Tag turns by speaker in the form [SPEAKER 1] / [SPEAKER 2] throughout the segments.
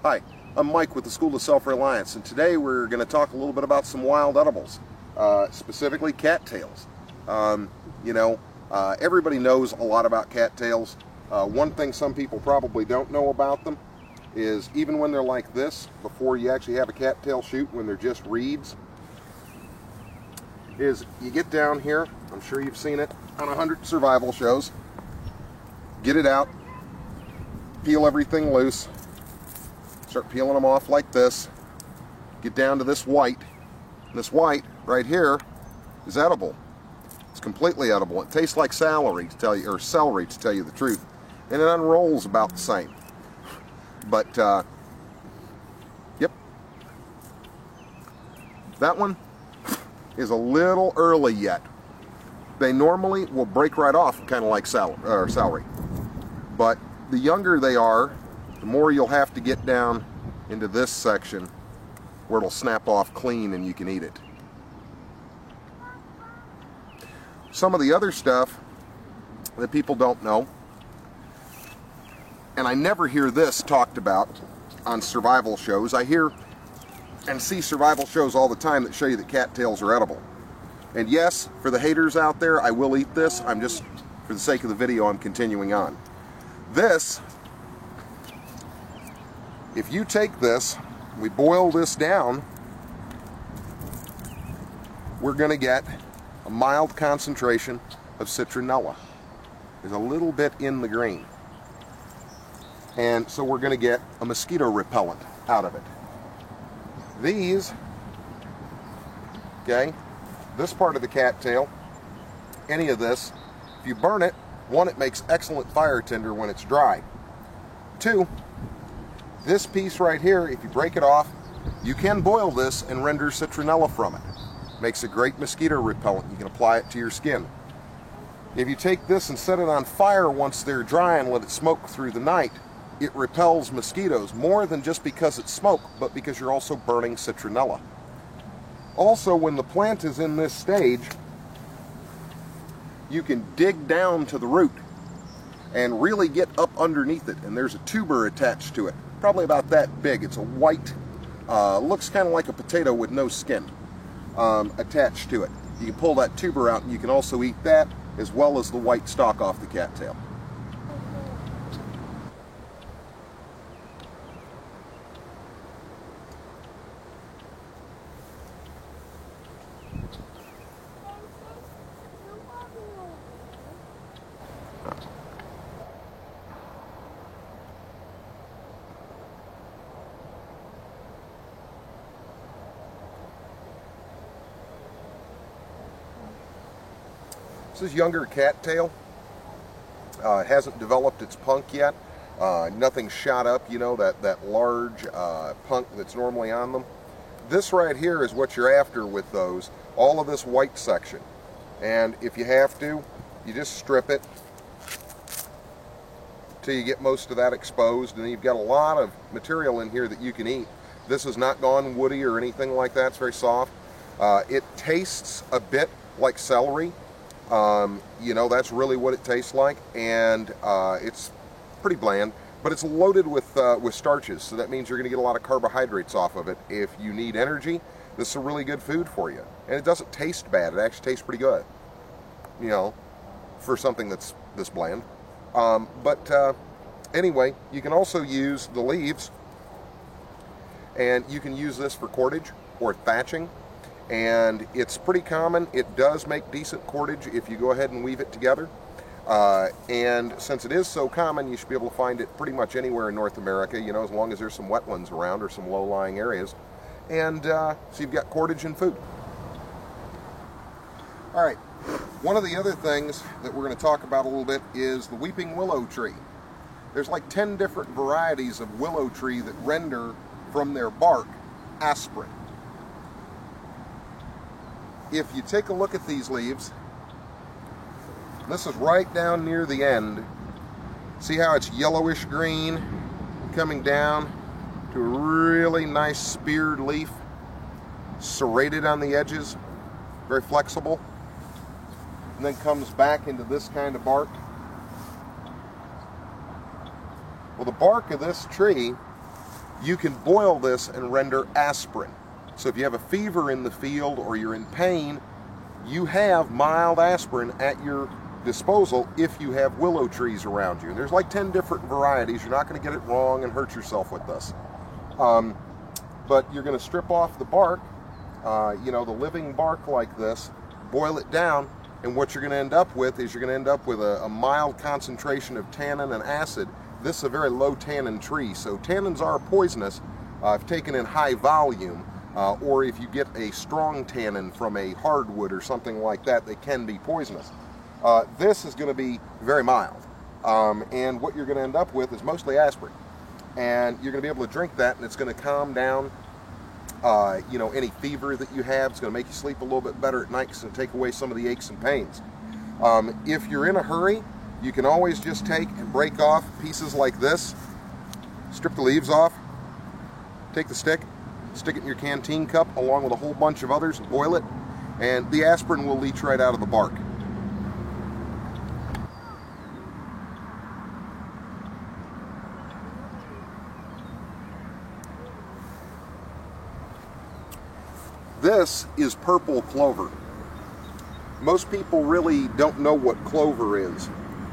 [SPEAKER 1] Hi, I'm Mike with the School of Self-Reliance, and today we're going to talk a little bit about some wild edibles, specifically cattails. Everybody knows a lot about cattails. One thing some people probably don't know about them is even when they're like this, before you actually have a cattail shoot, when they're just reeds, is you get down here, I'm sure you've seen it on 100 survival shows, get it out, peel everything loose, start peeling them off like this, get down to this white. This white right here is edible. It's completely edible. It tastes like celery to tell you, the truth, and it unrolls about the same. But yep, that one is a little early yet. They normally will break right off, kind of like celery. But the younger they are, the more you'll have to get down into this section where it'll snap off clean and you can eat it. Some of the other stuff that people don't know, and I never hear this talked about on survival shows. I hear and see survival shows all the time that show you that cattails are edible. And yes, for the haters out there, I will eat this. I'm just, for the sake of the video, I'm continuing on. This, if you take this, we boil this down, we're going to get a mild concentration of citronella. There's a little bit in the green. And so we're going to get a mosquito repellent out of it. These, okay, this part of the cattail, any of this, if you burn it, one, it makes excellent fire tinder when it's dry. Two, this piece right here, if you break it off, you can boil this and render citronella from it. Makes a great mosquito repellent. You can apply it to your skin. If you take this and set it on fire once they're dry and let it smoke through the night, it repels mosquitoes, more than just because it's smoke, but because you're also burning citronella. Also, when the plant is in this stage, you can dig down to the root and really get up underneath it, and there's a tuber attached to it, probably about that big. It's a white, looks kind of like a potato with no skin attached to it. You can pull that tuber out and you can also eat that, as well as the white stalk off the cattail. This is younger cattail. It hasn't developed its punk yet. Nothing's shot up, you know, that large punk that's normally on them. This right here is what you're after with those, all of this white section. And if you have to, you just strip it till you get most of that exposed, and then you've got a lot of material in here that you can eat. This has not gone woody or anything like that. It's very soft. It tastes a bit like celery. You know, that's really what it tastes like, and it's pretty bland, but it's loaded with starches, so that means you're going to get a lot of carbohydrates off of it. If you need energy, this is a really good food for you, and it doesn't taste bad. It actually tastes pretty good, you know, for something that's this bland. Anyway, you can also use the leaves, and you can use this for cordage or thatching. And it's pretty common. It does make decent cordage if you go ahead and weave it together. And since it is so common, you should be able to find it pretty much anywhere in North America, you know, as long as there's some wetlands around or some low-lying areas. And so you've got cordage and food. All right, one of the other things that we're going to talk about a little bit is the weeping willow tree. There's like 10 different varieties of willow tree that render from their bark aspirin. If you take a look at these leaves, this is right down near the end. See how it's yellowish green coming down to a really nice speared leaf, serrated on the edges, very flexible, and then comes back into this kind of bark. Well, the bark of this tree you can boil this and render aspirin. So if you have a fever in the field or you're in pain, you have mild aspirin at your disposal if you have willow trees around you. And there's like 10 different varieties. You're not going to get it wrong and hurt yourself with this. But you're going to strip off the bark, the living bark like this, boil it down, and what you're going to end up with is you're going to end up with a mild concentration of tannin and acid. This is a very low tannin tree, so tannins are poisonous if taken in high volume, or if you get a strong tannin from a hardwood or something like that, they can be poisonous. This is going to be very mild, and what you're going to end up with is mostly aspirin, and you're going to be able to drink that, and it's going to calm down any fever that you have. It's going to make you sleep a little bit better at night. It's going to take away some of the aches and pains. If you're in a hurry, you can always just take and break off pieces like this, strip the leaves off, take the stick, stick it in your canteen cup along with a whole bunch of others and boil it, and the aspirin will leach right out of the bark. This is purple clover. Most people really don't know what clover is.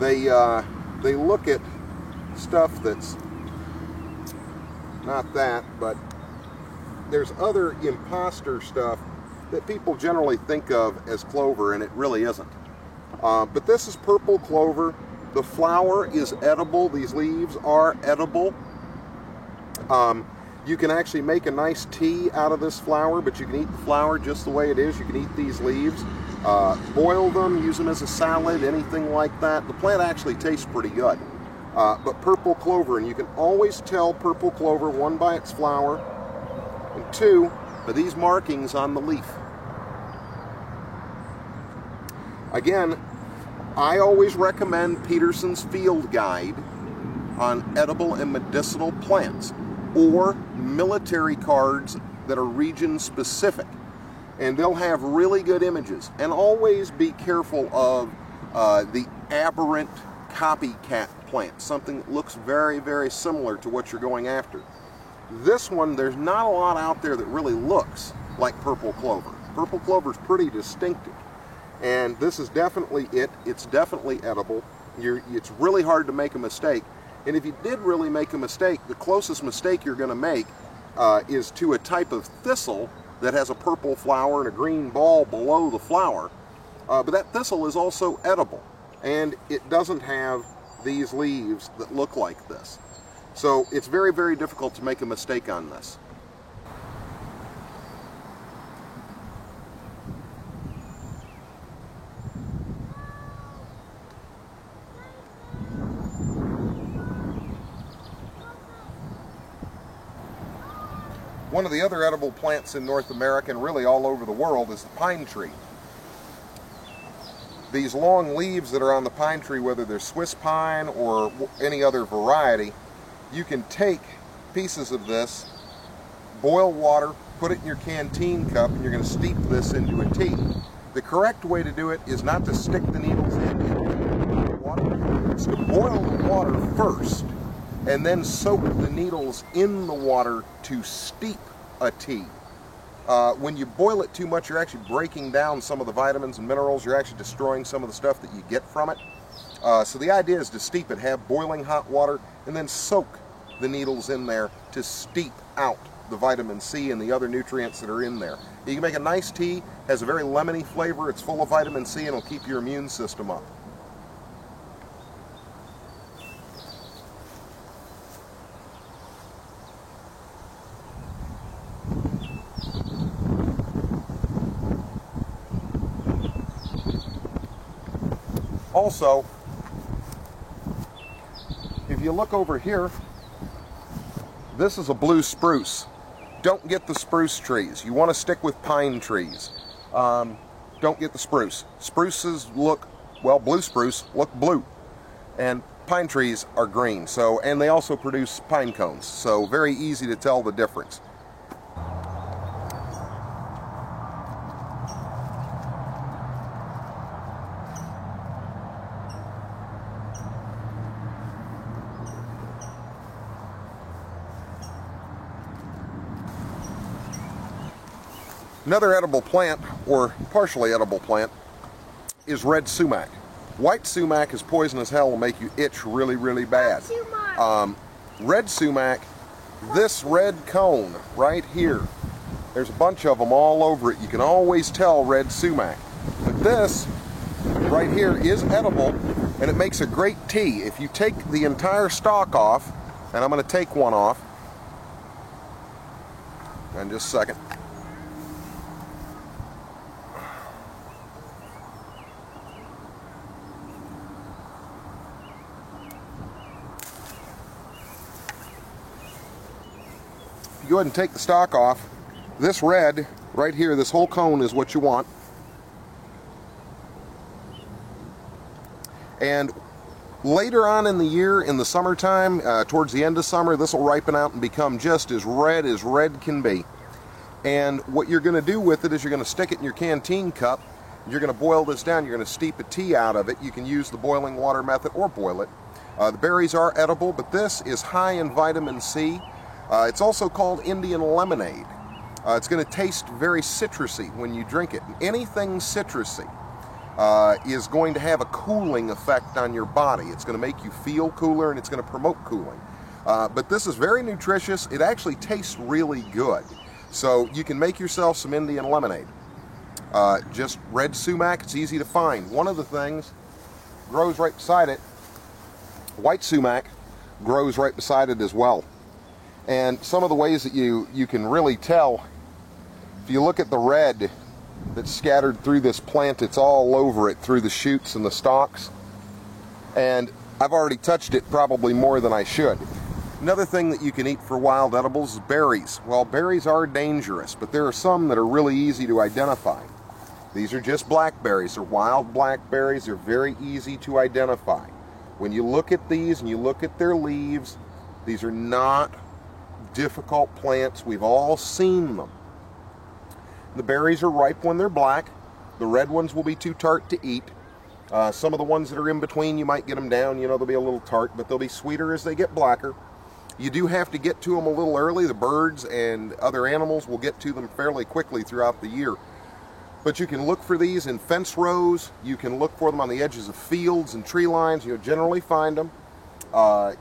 [SPEAKER 1] They look at stuff that's not that, but there's other imposter stuff that people generally think of as clover, and it really isn't. But this is purple clover. The flower is edible. These leaves are edible. You can actually make a nice tea out of this flower, but you can eat the flower just the way it is. You can eat these leaves, boil them, use them as a salad, anything like that. The plant actually tastes pretty good. But purple clover, and you can always tell purple clover, one, by its flower, and two, by these markings on the leaf. Again, I always recommend Peterson's Field Guide on edible and medicinal plants, or military cards that are region specific, and they'll have really good images. And always be careful of the aberrant copycat plant, something that looks very, very similar to what you're going after. This one, there's not a lot out there that really looks like purple clover. Purple clover is pretty distinctive, and this is definitely it. It's definitely edible. It's really hard to make a mistake. And if you did really make a mistake, the closest mistake you're going to make is to a type of thistle that has a purple flower and a green ball below the flower. But that thistle is also edible, and it doesn't have these leaves that look like this. So it's very, very difficult to make a mistake on this. One of the other edible plants in North America, and really all over the world, is the pine tree. These long leaves that are on the pine tree, whether they're Swiss pine or any other variety, you can take pieces of this, boil water, put it in your canteen cup, and you're going to steep this into a tea. The correct way to do it is not to stick the needles into the water. It's to boil the water first, and then soak the needles in the water to steep a tea. When you boil it too much, you're actually breaking down some of the vitamins and minerals. You're actually destroying some of the stuff that you get from it. So the idea is to steep it, have boiling hot water, and then soak the needles in there to steep out the vitamin C and the other nutrients that are in there. You can make a nice tea, has a very lemony flavor, it's full of vitamin C, and it'll keep your immune system up. Also, if you look over here, this is a blue spruce. Don't get the spruce trees. You want to stick with pine trees. Don't get the spruce. Spruces look, well, blue spruce look blue, and pine trees are green. So, and they also produce pine cones. So very easy to tell the difference. Another edible plant, or partially edible plant, is red sumac. White sumac is poison as hell and will make you itch really, really bad. Red sumac, this red cone right here, there's a bunch of them all over it. You can always tell red sumac. But this right here is edible, and it makes a great tea. If you take the entire stalk off, and I'm going to take one off in just a second. If you go ahead and take the stalk off, this red right here, this whole cone is what you want. And later on in the year, in the summertime, towards the end of summer, this will ripen out and become just as red can be. And what you're going to do with it is you're going to stick it in your canteen cup. You're going to boil this down. You're going to steep a tea out of it. You can use the boiling water method or boil it. The berries are edible, but this is high in vitamin C. It's also called Indian lemonade. It's going to taste very citrusy when you drink it. Anything citrusy is going to have a cooling effect on your body. It's going to make you feel cooler, and it's going to promote cooling. But this is very nutritious. It actually tastes really good. So you can make yourself some Indian lemonade. Just red sumac, it's easy to find. One of the things grows right beside it. White sumac grows right beside it as well. And some of the ways that you can really tell, if you look at the red that's scattered through this plant, it's all over it through the shoots and the stalks. And I've already touched it probably more than I should. Another thing that you can eat for wild edibles is berries. Well, berries are dangerous, but there are some that are really easy to identify. These are just blackberries. They're wild blackberries. They're very easy to identify. When you look at these and you look at their leaves, these are not difficult plants. We've all seen them. The berries are ripe when they're black. The red ones will be too tart to eat. Some of the ones that are in between, you might get them down, you know, they'll be a little tart, but they'll be sweeter as they get blacker. You do have to get to them a little early. The birds and other animals will get to them fairly quickly throughout the year. But you can look for these in fence rows. You can look for them on the edges of fields and tree lines. You'll generally find them.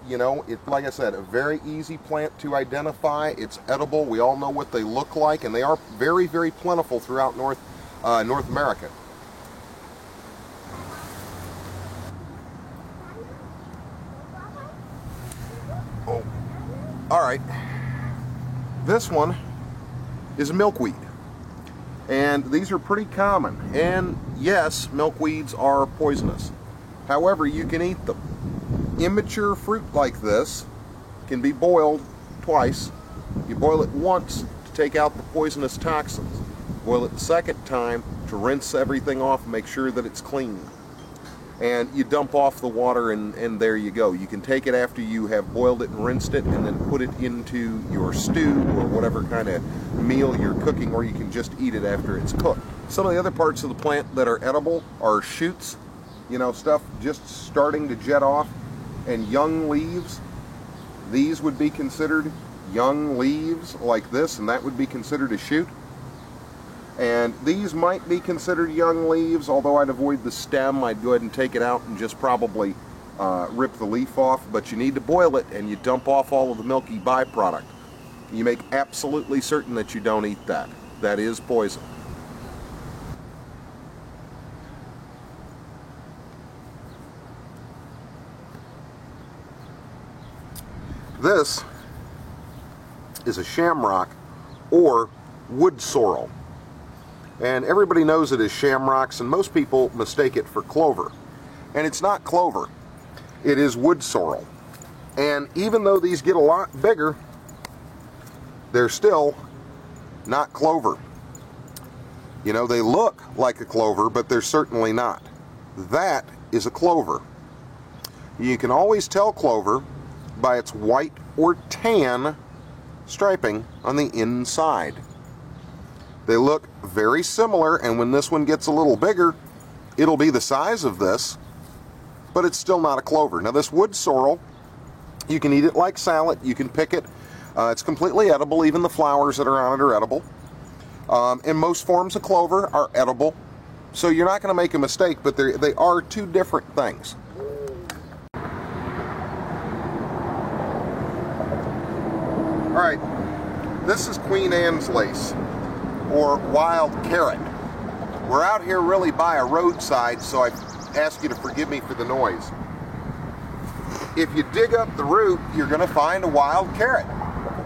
[SPEAKER 1] You know, like I said, a very easy plant to identify. It's edible. We all know what they look like, and they are very, very plentiful throughout North America. Oh, all right. This one is a milkweed, and these are pretty common. And yes, milkweeds are poisonous. However, you can eat them. Immature fruit like this can be boiled twice. You boil it once to take out the poisonous toxins. Boil it the second time to rinse everything off and make sure that it's clean. And you dump off the water, and there you go. You can take it after you have boiled it and rinsed it, and then put it into your stew or whatever kind of meal you're cooking, or you can just eat it after it's cooked. Some of the other parts of the plant that are edible are shoots, you know, stuff just starting to jet off, and young leaves. These would be considered young leaves like this, and that would be considered a shoot. And these might be considered young leaves, although I'd avoid the stem. I'd go ahead and take it out and just probably rip the leaf off. But you need to boil it, and you dump off all of the milky byproduct. You make absolutely certain that you don't eat that. That is poison. This is a shamrock or wood sorrel. And everybody knows it as shamrocks, and most people mistake it for clover. And it's not clover. It is wood sorrel. And even though these get a lot bigger, they're still not clover. You know, they look like a clover, but they're certainly not. That is a clover. You can always tell clover by its white or tan striping on the inside. They look very similar, and when this one gets a little bigger, it'll be the size of this, but it's still not a clover. Now this wood sorrel, you can eat it like salad, you can pick it. It's completely edible. Even the flowers that are on it are edible. And most forms of clover are edible. So you're not going to make a mistake, but they are two different things. Alright, this is Queen Anne's lace, or wild carrot. We're out here really by a roadside, so I ask you to forgive me for the noise. If you dig up the root, you're going to find a wild carrot.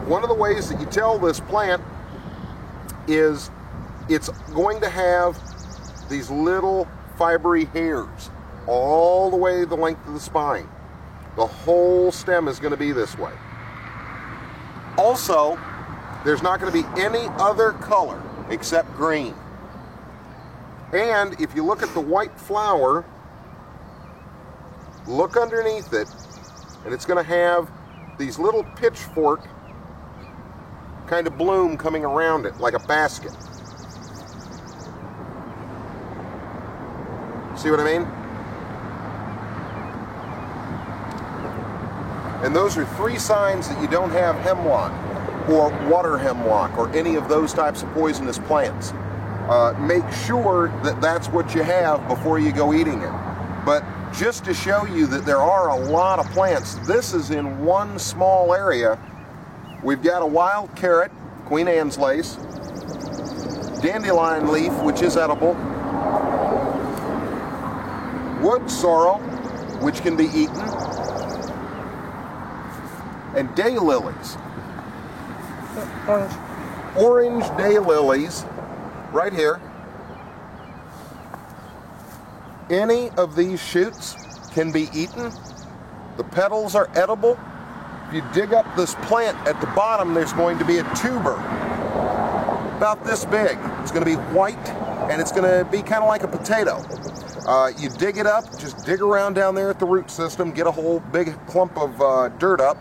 [SPEAKER 1] One of the ways that you tell this plant is it's going to have these little fibery hairs all the way the length of the spine. The whole stem is going to be this way. Also, there's not going to be any other color except green. And if you look at the white flower, look underneath it, and it's going to have these little pitchfork kind of bloom coming around it like a basket. See what I mean? And those are 3 signs that you don't have hemlock or water hemlock or any of those types of poisonous plants. Make sure that that's what you have before you go eating it. But just to show you that there are a lot of plants, this is in one small area. We've got a wild carrot, Queen Anne's lace, dandelion leaf, which is edible, wood sorrel, which can be eaten, and daylilies. Orange daylilies, right here. Any of these shoots can be eaten. The petals are edible. If you dig up this plant at the bottom, there's going to be a tuber about this big. It's going to be white, and it's going to be kind of like a potato. You dig it up, just dig around down there at the root system, get a whole big clump of dirt up,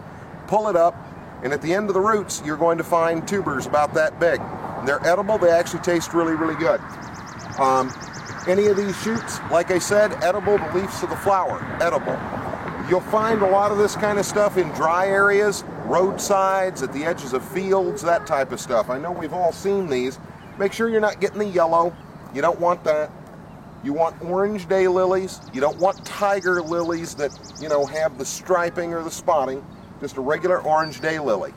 [SPEAKER 1] pull it up, and at the end of the roots, you're going to find tubers about that big. They're edible. They actually taste really, really good. Any of these shoots, like I said, edible. The leaves of the flower, edible. You'll find a lot of this kind of stuff in dry areas, roadsides, at the edges of fields, that type of stuff. I know we've all seen these. Make sure you're not getting the yellow. You don't want that. You want orange daylilies. You don't want tiger lilies that, you know, have the striping or the spotting. Just a regular orange daylily.